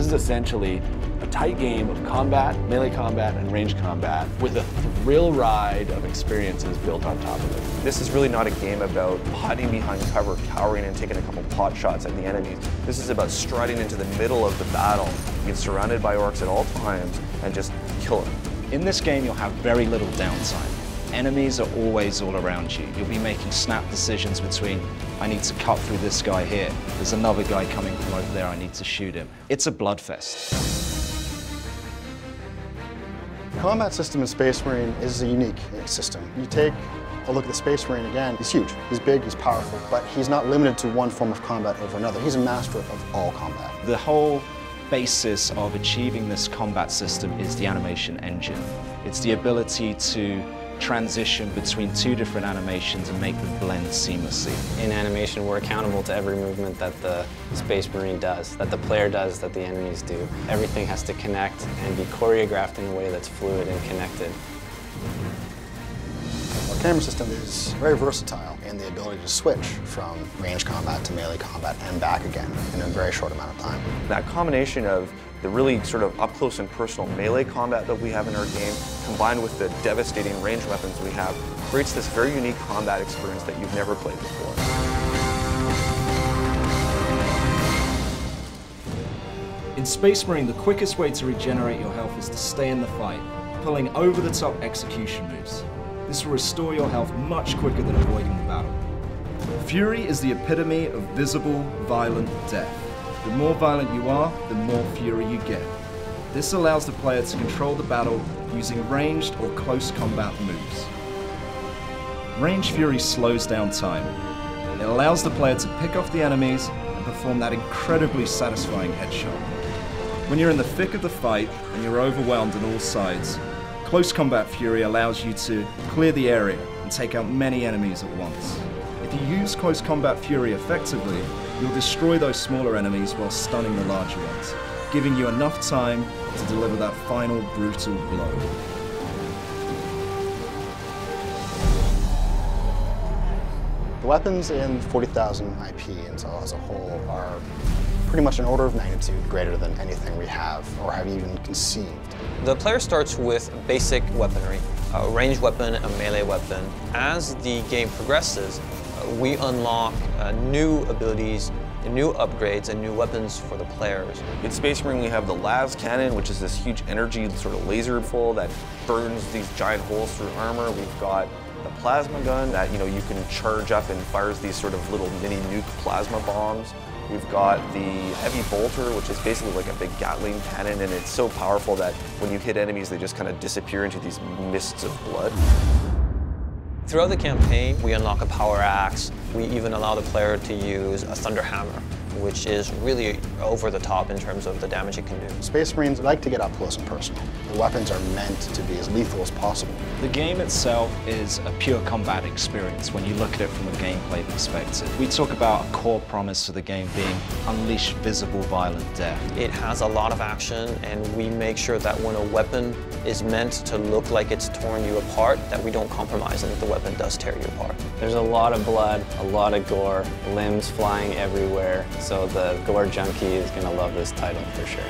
This is essentially a tight game of combat, melee combat, and range combat with a thrill ride of experiences built on top of it. This is really not a game about hiding behind cover, cowering and taking a couple pot shots at the enemies. This is about striding into the middle of the battle, being surrounded by orcs at all times, and just kill them. In this game, you'll have very little downtime. Enemies are always all around you. You'll be making snap decisions between, I need to cut through this guy here. There's another guy coming from over there, I need to shoot him. It's a bloodfest. The combat system in Space Marine is a unique system. You take a look at the Space Marine again, he's huge, he's big, he's powerful, but he's not limited to one form of combat over another. He's a master of all combat. The whole basis of achieving this combat system is the animation engine. It's the ability to transition between two different animations and make them blend seamlessly. In animation, we're accountable to every movement that the Space Marine does, that the player does, that the enemies do. Everything has to connect and be choreographed in a way that's fluid and connected. Our camera system is very versatile in the ability to switch from range combat to melee combat and back again in a very short amount of time. That combination of the really sort of up close and personal melee combat that we have in our game, combined with the devastating range weapons we have, creates this very unique combat experience that you've never played before. In Space Marine, the quickest way to regenerate your health is to stay in the fight, pulling over-the-top execution moves. This will restore your health much quicker than avoiding the battle. Fury is the epitome of visible, violent death. The more violent you are, the more fury you get. This allows the player to control the battle using ranged or close combat moves. Range Fury slows down time. It allows the player to pick off the enemies and perform that incredibly satisfying headshot. When you're in the thick of the fight and you're overwhelmed on all sides, Close Combat Fury allows you to clear the area and take out many enemies at once. If you use Close Combat Fury effectively, you'll destroy those smaller enemies while stunning the larger ones, giving you enough time to deliver that final brutal blow. The weapons in 40,000 IP as a whole are pretty much an order of magnitude greater than anything we have or have even conceived. The player starts with basic weaponry, a ranged weapon, a melee weapon. As the game progresses, we unlock new abilities, new upgrades, and new weapons for the players. In Space Marine, we have the las cannon, which is this huge energy sort of laser full that burns these giant holes through armor. We've got the plasma gun that you can charge up and fires these sort of little mini nuke plasma bombs. We've got the heavy bolter, which is basically like a big Gatling cannon, and it's so powerful that when you hit enemies, they just kind of disappear into these mists of blood. Throughout the campaign, we unlock a power axe. We even allow the player to use a thunder hammer, which is really over the top in terms of the damage it can do. Space Marines like to get up close and personal. The weapons are meant to be as lethal as possible. The game itself is a pure combat experience when you look at it from a gameplay perspective. We talk about a core promise of the game being unleash visible, violent death. It has a lot of action, and we make sure that when a weapon is meant to look like it's torn you apart, that we don't compromise and that the weapon does tear you apart. There's a lot of blood, a lot of gore, limbs flying everywhere, so the gore junkie is going to love this title for sure.